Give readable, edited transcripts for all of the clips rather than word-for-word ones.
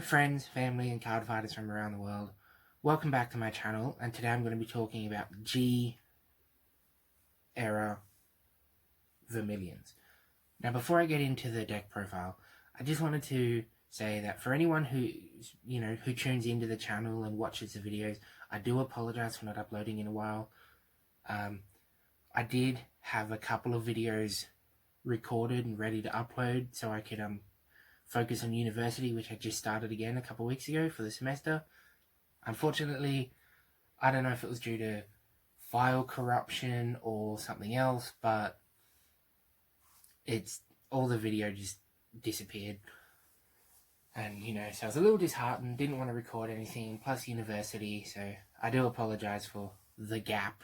friends, family and card fighters from around the world. Welcome back to my channel, and today I'm going to be talking about G-era Vermillions. Now before I get into the deck profile, I just wanted to say that for anyone who tunes into the channel and watches the videos, I do apologize for not uploading in a while. I did have a couple of videos recorded and ready to upload so I could focus on university, which I just started again a couple of weeks ago for the semester. Unfortunately, I don't know if it was due to file corruption or something else, but all the video just disappeared. And, so I was a little disheartened, didn't want to record anything, plus university, so I do apologize for the gap.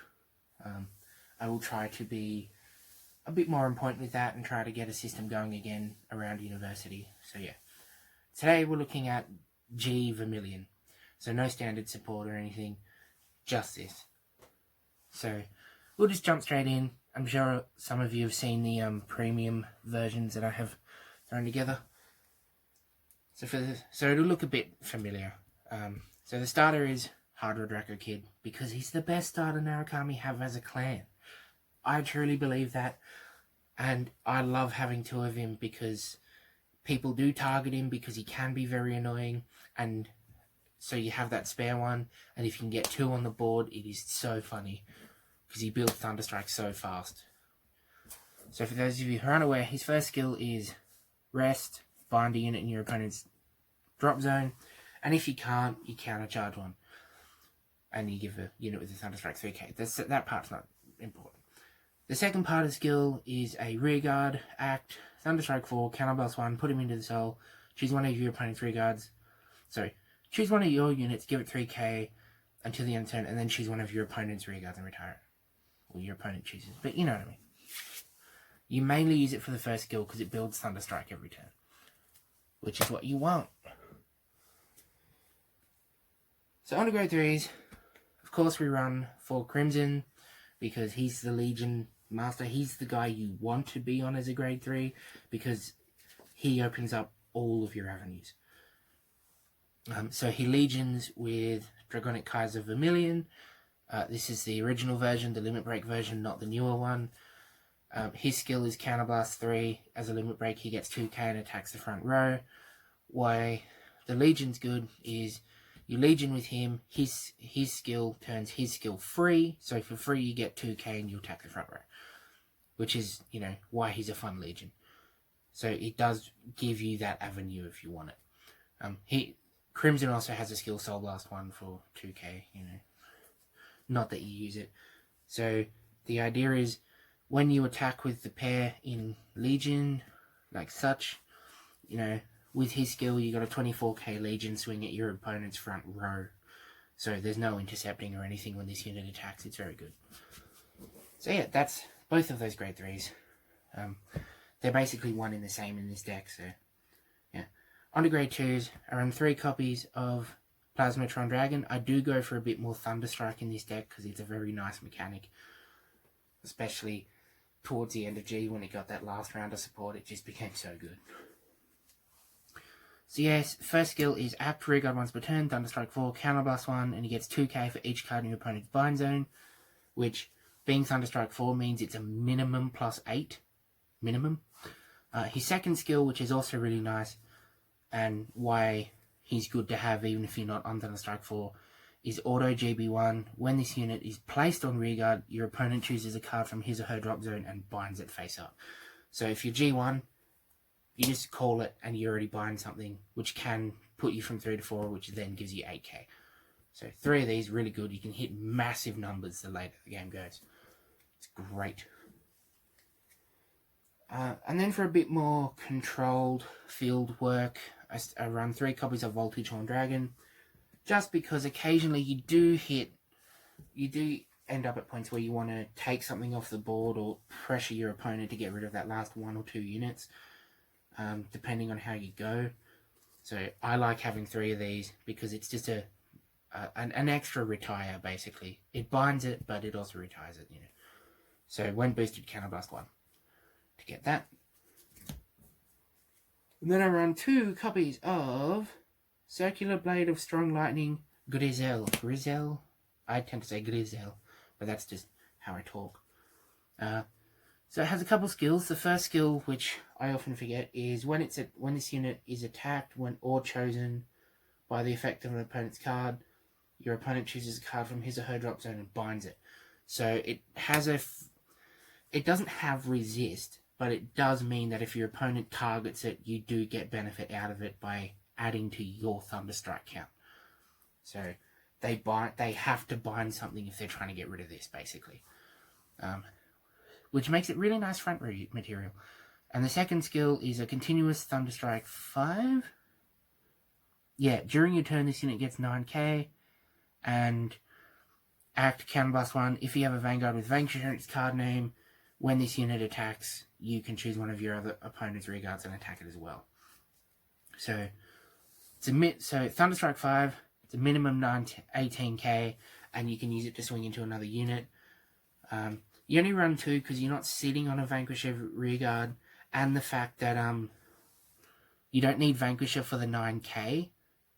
I will try to be a bit more on point with that and try to get a system going again around university. So yeah, today we're looking at G Vermillion. So no standard support or anything, just this. So we'll just jump straight in. I'm sure some of you have seen the premium versions that I have thrown together. So it'll look a bit familiar. So the starter is Draco Kid, because he's the best starter Narukami have as a clan. I truly believe that, and I love having two of him because people do target him because he can be very annoying, and so you have that spare one, and if you can get two on the board, it is so funny because he builds thunderstrike so fast. So for those of you who are unaware, his first skill is Rest, bind a unit in your opponent's drop zone, and if you can't, you countercharge one, and you give a unit with a thunderstrike 3k. That part's not important. The second part of the skill is a rear guard act, thunderstrike 4, counterblast 1, put him into the soul, choose one of your opponent's rear guards. Sorry, choose one of your units, give it 3k until the end of turn, and then choose one of your opponent's rear guards and retire it. Or your opponent chooses, but you know what I mean. You mainly use it for the first skill because it builds thunderstrike every turn, which is what you want. So on to grade 3s, of course we run for Crimson because he's the Legion Master. He's the guy you want to be on as a grade 3 because he opens up all of your avenues. So he legions with Dragonic Kaiser Vermillion. This is the original version, the limit break version, not the newer one. His skill is Counterblast 3. As a limit break, he gets 2k and attacks the front row. Why the Legion's good is you Legion with him, his skill turns his skill free, so for free you get 2k and you attack the front row. Which is, why he's a fun Legion. So it does give you that avenue if you want it. Crimson also has a skill Soul Blast 1 for 2k, Not that you use it. So the idea is when you attack with the pair in Legion, like such, with his skill, you got a 24k Legion swing at your opponent's front row. So there's no intercepting or anything when this unit attacks. It's very good. So yeah, that's both of those grade 3s. They're basically one in the same in this deck. So yeah. On to grade 2s, I run 3 copies of Plasmatron Dragon. I do go for a bit more Thunderstrike in this deck because it's a very nice mechanic. Especially towards the end of G when it got that last round of support, it just became so good. So yes, first skill is Apt, rear guard once per turn, Thunderstrike 4, Counterblast 1, and he gets 2k for each card in your opponent's bind zone, which, being Thunderstrike 4, means it's a minimum plus 8. Minimum. His second skill, which is also really nice, and why he's good to have even if you're not on Thunderstrike 4, is Auto GB1. When this unit is placed on rear guard, your opponent chooses a card from his or her drop zone and binds it face up. So if you're G1, you just call it and you already bind something, which can put you from 3 to 4, which then gives you 8k. So 3 of these, really good. You can hit massive numbers the later the game goes. It's great. And then for a bit more controlled field work, I run 3 copies of Voltage Horn Dragon, just because occasionally you do end up at points where you want to take something off the board or pressure your opponent to get rid of that last 1 or 2 units. Depending on how you go. So I like having 3 of these because it's just an extra retire, basically. It binds it, but it also retires it, So when boosted, Counterblast 1 to get that. And then I run 2 copies of Circular Blade of Strong Lightning, Grizel. I tend to say Grizel, but that's just how I talk. So it has a couple skills. The first skill, which I often forget, is when this unit is attacked or chosen by the effect of an opponent's card, your opponent chooses a card from his or her drop zone and binds it. So it doesn't have resist, but it does mean that if your opponent targets it, you do get benefit out of it by adding to your thunderstrike count. So they have to bind something if they're trying to get rid of this, basically. Which makes it really nice front row material. And the second skill is a continuous thunderstrike 5. Yeah, during your turn this unit gets 9k, and act counterblast 1. If you have a Vanguard with Vanquisher in its card name, when this unit attacks, you can choose one of your other opponent's rear guards and attack it as well. So thunderstrike 5, it's a minimum 18k, and you can use it to swing into another unit. You only run 2 because you're not sitting on a Vanquisher rearguard, and the fact that you don't need Vanquisher for the 9k,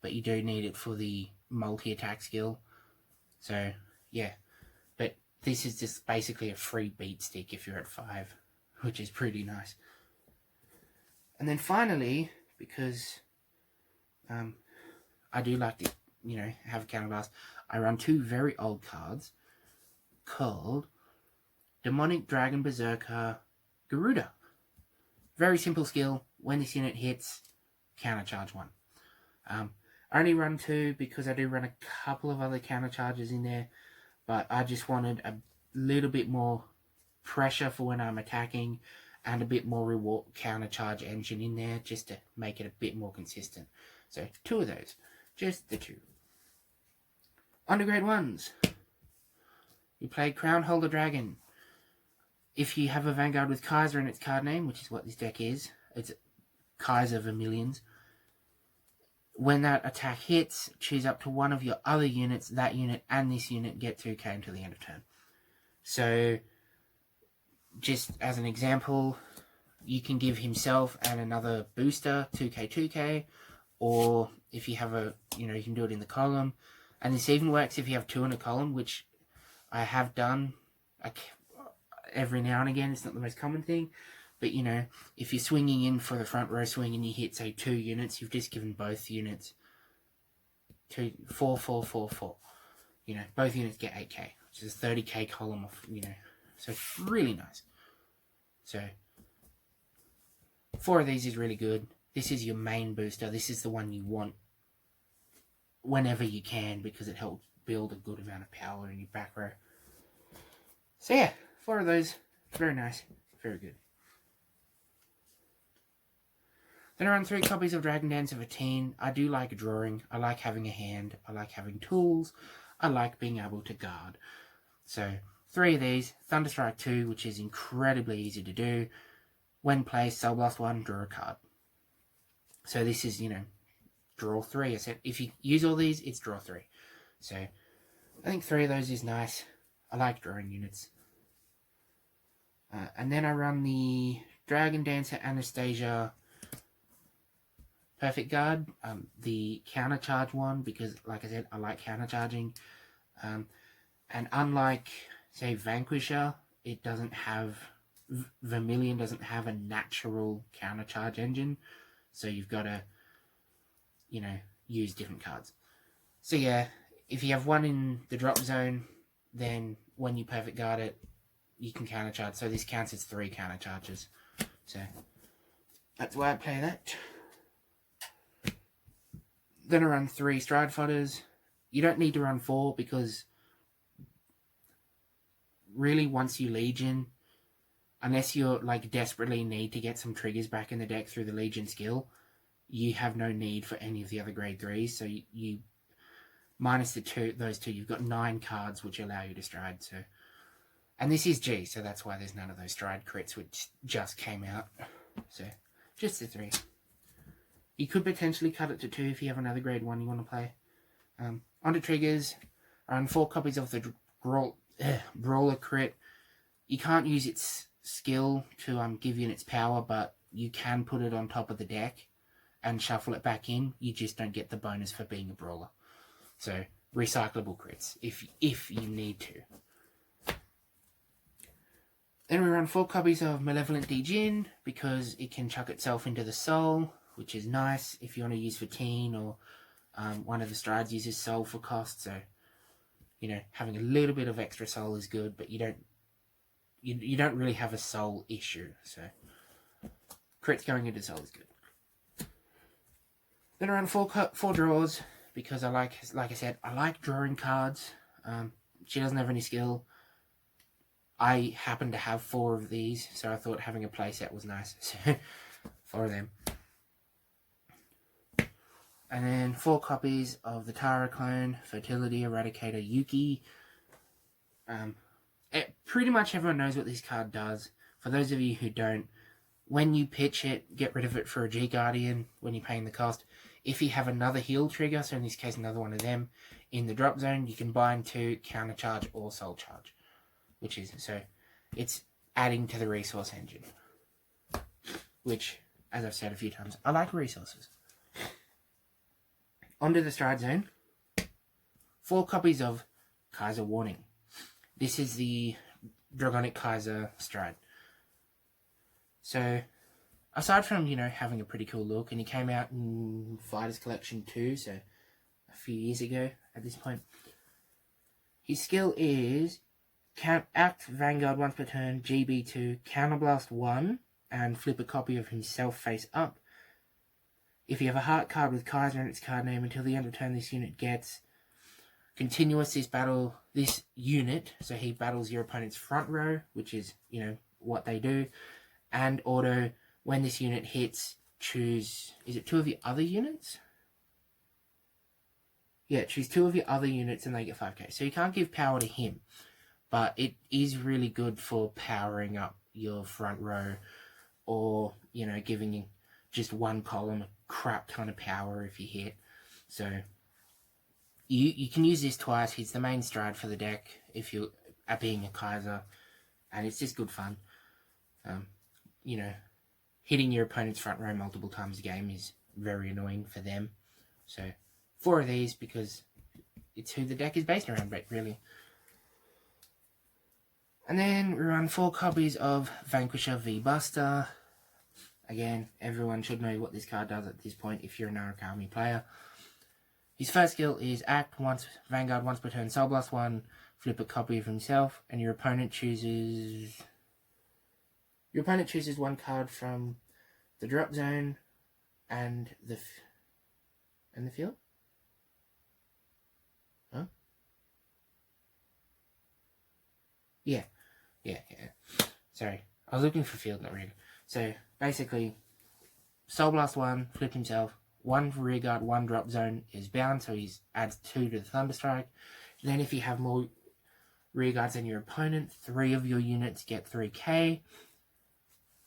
but you do need it for the multi-attack skill. So, yeah. But this is just basically a free beat stick if you're at 5, which is pretty nice. And then finally, because I do like to, have a counterblast, I run 2 very old cards called Demonic Dragon Berserker Garuda. Very simple skill. When this unit hits, countercharge 1. I only run 2 because I do run a couple of other countercharges in there, but I just wanted a little bit more pressure for when I'm attacking and a bit more reward countercharge engine in there just to make it a bit more consistent. So 2 of those. Just the 2. Undergrade 1s. You play Crownholder Dragon. If you have a Vanguard with Kaiser in its card name, which is what this deck is, it's Kaiser Vermillions. When that attack hits, choose up to one of your other units. That unit and this unit get 2k until the end of turn. So, just as an example, you can give himself and another booster 2k, or if you have you can do it in the column. And this even works if you have 2 in a column, which I have done every now and again. It's not the most common thing. But, if you're swinging in for the front row swing and you hit, say, 2 units, you've just given both units 4. Both units get 8k, which is a 30k column of, so it's really nice. So, 4 of these is really good. This is your main booster. This is the one you want whenever you can because it helps build a good amount of power in your back row. So, yeah, 4 of those. Very nice. Very good. Then I run 3 copies of Dragon Dance of a Teen. I do like drawing. I like having a hand. I like having tools. I like being able to guard. So, 3 of these. Thunderstrike 2, which is incredibly easy to do. When placed, Soul Blast 1, draw a card. So this is, draw 3. I said if you use all these, it's draw 3. So, I think 3 of those is nice. I like drawing units. And then I run the Dragon Dancer Anastasia Perfect Guard, the countercharge one, because like I said, I like countercharging. And unlike, say, Vanquisher, it doesn't have, Vermillion doesn't have a natural countercharge engine. So you've got to, use different cards. So yeah, if you have 1 in the drop zone, then when you perfect guard it, you can countercharge. So this counts as 3 countercharges. So that's why I play that. Then I run 3 stride fodders. You don't need to run 4 because really once you Legion, unless you're desperately need to get some triggers back in the deck through the Legion skill, you have no need for any of the other grade 3s. So you minus those two, you've got 9 cards which allow you to stride. So, and this is G, so that's why there's none of those stride crits which just came out. So just the 3. You could potentially cut it to 2 if you have another grade 1 you want to play. Onto triggers, I run 4 copies of the Brawler Crit. You can't use its skill to give you its power, but you can put it on top of the deck and shuffle it back in. You just don't get the bonus for being a brawler. So recyclable crits if you need to. Then we run 4 copies of Malevolent Djinn because it can chuck itself into the soul, which is nice if you want to use for teen, or one of the strides uses soul for cost. So, you know, having a little bit of extra soul is good, but you don't really have a soul issue. So crits going into soul is good. Then around 4 draws because like I said, I like drawing cards. She doesn't have any skill. I happen to have 4 of these, so I thought having a playset was nice. So 4 of them. And then 4 copies of the Tara clone, Fertility Eradicator Yuki. Pretty much everyone knows what this card does. For those of you who don't, when you pitch it, get rid of it for a G-Guardian when you're paying the cost. If you have another heal trigger, so in this case another one of them, in the drop zone, you can bind to counter charge or soul charge. Which is, so it's adding to the resource engine. Which, as I've said a few times, I like resources. Onto the stride zone. 4 copies of Kaiser Warning. This is the Dragonic Kaiser stride. So, aside from, you know, having a pretty cool look, and he came out in Fighters Collection 2, so a few years ago at this point. His skill is act Vanguard once per turn, GB2, Counterblast 1, and flip a copy of himself face up. If you have a heart card with Kaiser in its card name, until the end of turn this unit gets continuous this unit, so he battles your opponent's front row, which is, you know, what they do, and auto, when this unit hits, choose, is it 2 of your other units? Yeah, choose 2 of your other units and they get 5k. So you can't give power to him, but it is really good for powering up your front row, or, you know, giving just one column a crap ton of power if you hit. So you can use this twice. He's the main stride for the deck if you are being a Kaiser, and it's just good fun. You know, hitting your opponent's front row multiple times a game is very annoying for them. So 4 of these because it's who the deck is based around, but really. And then we run 4 copies of Vanquisher V Buster. Again, everyone should know what this card does at this point if you're an Arakami player. His first skill is act once, Vanguard once per turn, Soul Blast 1, flip a copy of himself, and your opponent chooses 1 card from the drop zone and the field? Huh? Yeah. Sorry, I was looking for field, not rig. So basically, Soul Blast 1, flip himself, 1 for rear guard, 1 drop zone is bound, so he adds 2 to the thunderstrike. And then if you have more rear guards than your opponent, 3 of your units get 3k.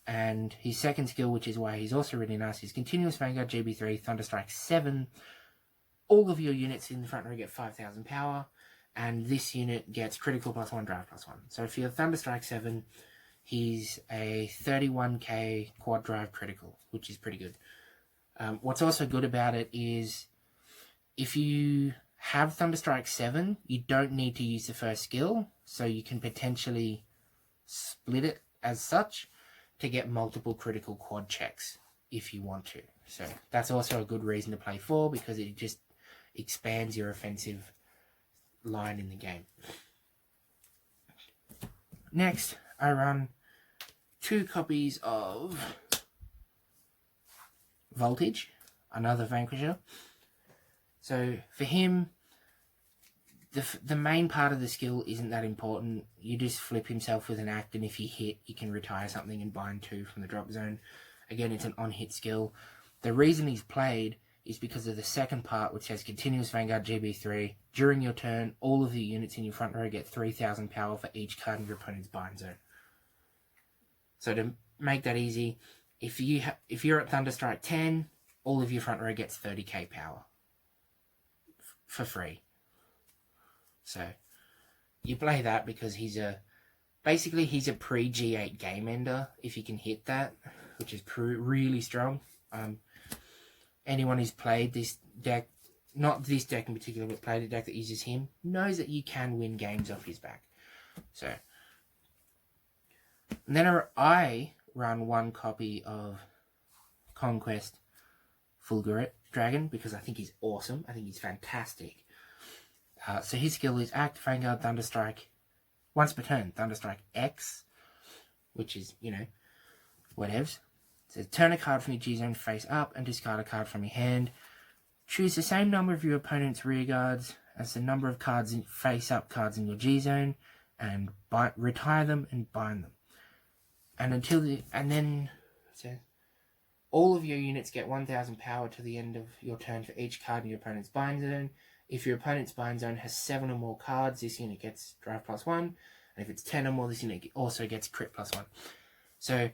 And his second skill, which is why he's also really nice, is continuous Vanguard GB3, thunderstrike 7. All of your units in the front row get 5,000 power, and this unit gets critical +1, drive +1. So if you're thunderstrike 7, he's a 31k quad drive critical, which is pretty good. What's also good about it is if you have thunderstrike 7, you don't need to use the first skill, so you can potentially split it as such to get multiple critical quad checks if you want to. So that's also a good reason to play 4, because it just expands your offensive line in the game. Next, I run 2 copies of Voltage, another Vanquisher. So for him, the main part of the skill isn't that important. You just flip himself with an act, and if you hit, you can retire something and bind 2 from the drop zone. Again, it's an on-hit skill. The reason he's played is because of the second part, which says continuous Vanguard GB3. During your turn, all of the units in your front row get 3,000 power for each card in your opponent's bind zone. So to make that easy, if you're at thunderstrike 10, all of your front row gets 30k power for free. So you play that because he's a pre-G8 game ender if you can hit that, which is really strong. anyone who's played this deck, not this deck in particular, but played a deck that uses him, knows that you can win games off his back. So, and then I run one copy of Conquest Fulgurate Dragon because I think he's awesome. I think he's fantastic. So his skill is Act, Vanguard, Thunderstrike. Once per turn, Thunderstrike X, which is, you know, whatevs. It says, turn a card from your G-zone face up and discard a card from your hand. Choose the same number of your opponent's rear guards as the number of cards in face up cards in your G-zone and retire them and bind them. And then it says, all of your units get 1000 power to the end of your turn for each card in your opponent's bind zone. If your opponent's bind zone has 7 or more cards, this unit gets drive +1. And if it's 10 or more, this unit also gets crit +1. So,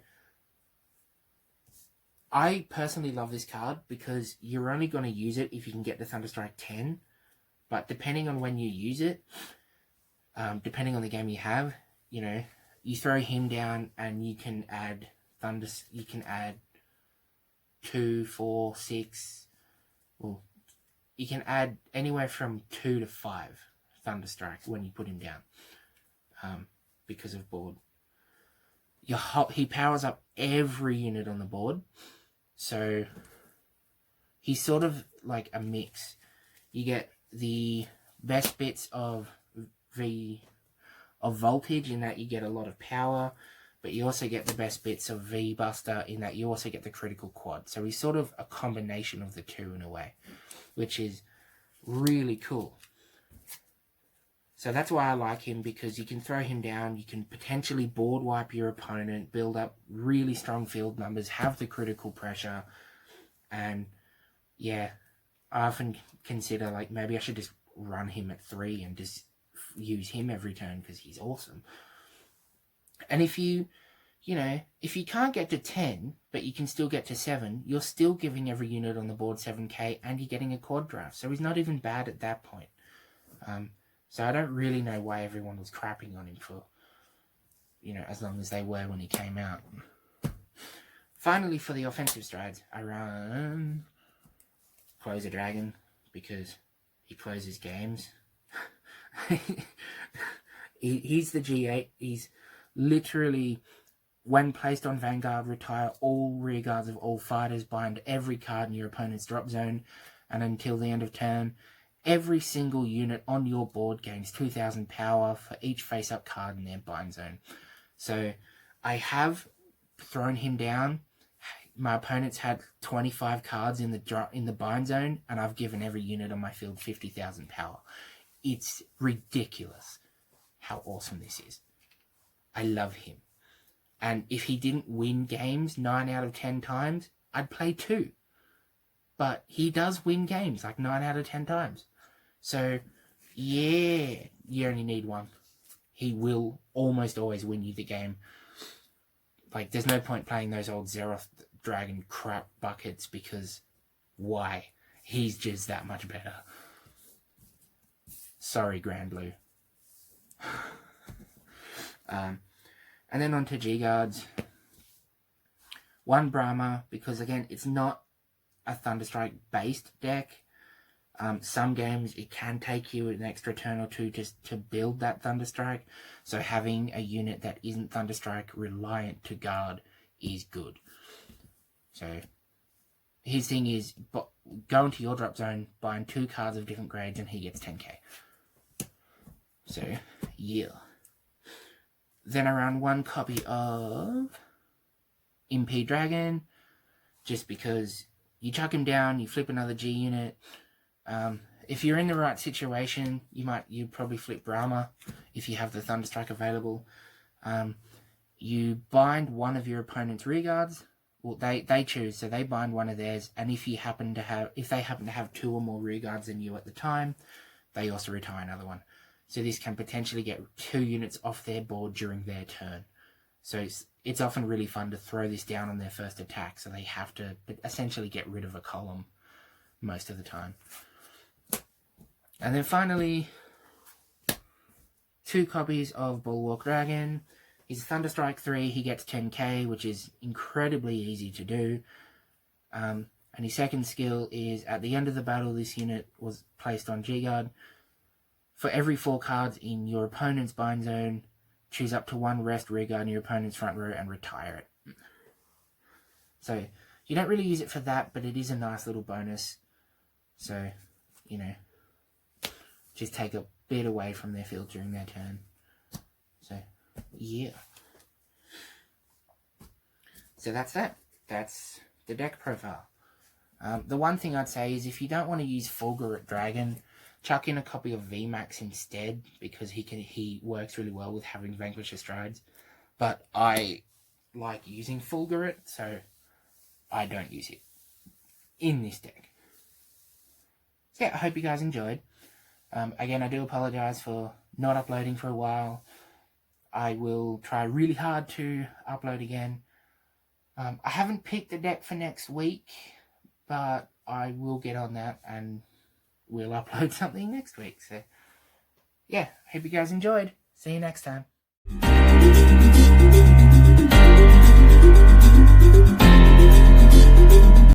I personally love this card because you're only going to use it if you can get the Thunderstrike 10. But depending on when you use it, depending on the game you have, you know, you throw him down and you can add you can add 2, 4, 6, well, you can add anywhere from 2 to 5 Thunderstrike when you put him down, because of board. He powers up every unit on the board, so he's sort of like a mix. You get the best bits of Voltage in that you get a lot of power, but you also get the best bits of V Buster in that you also get the critical quad. So he's sort of a combination of the two in a way, which is really cool. So that's why I like him, because you can throw him down, you can potentially board wipe your opponent, build up really strong field numbers, have the critical pressure, and yeah, I often consider like maybe I should just run him at 3 and just use him every turn because he's awesome. And if you can't get to 10, but you can still get to 7, you're still giving every unit on the board 7k, and you're getting a quad draft. So he's not even bad at that point. So I don't really know why everyone was crapping on him for, you know, as long as they were when he came out. Finally, for the offensive strides, I run Crownholder Dragon because he closes games. He's the G8. He's literally, when placed on Vanguard, retire all rear guards of all fighters, bind every card in your opponent's drop zone, and until the end of turn, every single unit on your board gains 2000 power for each face-up card in their bind zone. So I have thrown him down. My opponents had 25 cards in the bind zone, and I've given every unit on my field 50,000 power. It's ridiculous how awesome this is. I love him. And if he didn't win games 9 out of 10 times, I'd play 2. But he does win games like 9 out of 10 times. So, yeah, you only need 1. He will almost always win you the game. Like, there's no point playing those old Zeroth Dragon crap buckets because why? He's just that much better. Sorry, Grand Blue. And then on to G-Guards. 1 Brahma, because again, it's not a Thunderstrike based deck. Some games it can take you an extra turn or 2 just to build that Thunderstrike. So having a unit that isn't Thunderstrike reliant to guard is good. So his thing is go into your drop zone, bind 2 cards of different grades, and he gets 10k. So yeah. Then I run 1 copy of MP Dragon, just because you chuck him down, you flip another G unit. If you're in the right situation, you'd probably flip Brahma if you have the Thunderstrike available. You bind one of your opponent's rear guards. Well, they choose, so they bind one of theirs, and if they happen to have 2 or more rear guards than you at the time, they also retire another one. So this can potentially get 2 units off their board during their turn. So it's often really fun to throw this down on their first attack, so they have to essentially get rid of a column most of the time. And then finally, 2 copies of Brawler Dragon. He's a Thunderstrike 3, he gets 10k, which is incredibly easy to do. And his second skill is, at the end of the battle this unit was placed on Gguard. For every 4 cards in your opponent's bind zone, choose up to 1 rest rearguard in your opponent's front row and retire it. So, you don't really use it for that, but it is a nice little bonus. So, you know, just take a bit away from their field during their turn. So, yeah. So that's that. That's the deck profile. The one thing I'd say is if you don't want to use Folger Dragon, chuck in a copy of VMAX instead, because he works really well with having Vanquisher strides. But I like using Fulgurit, so I don't use it in this deck. So yeah, I hope you guys enjoyed. Again, I do apologise for not uploading for a while. I will try really hard to upload again. I haven't picked a deck for next week, but I will get on that and we'll upload something next week. So yeah, hope you guys enjoyed. See you next time.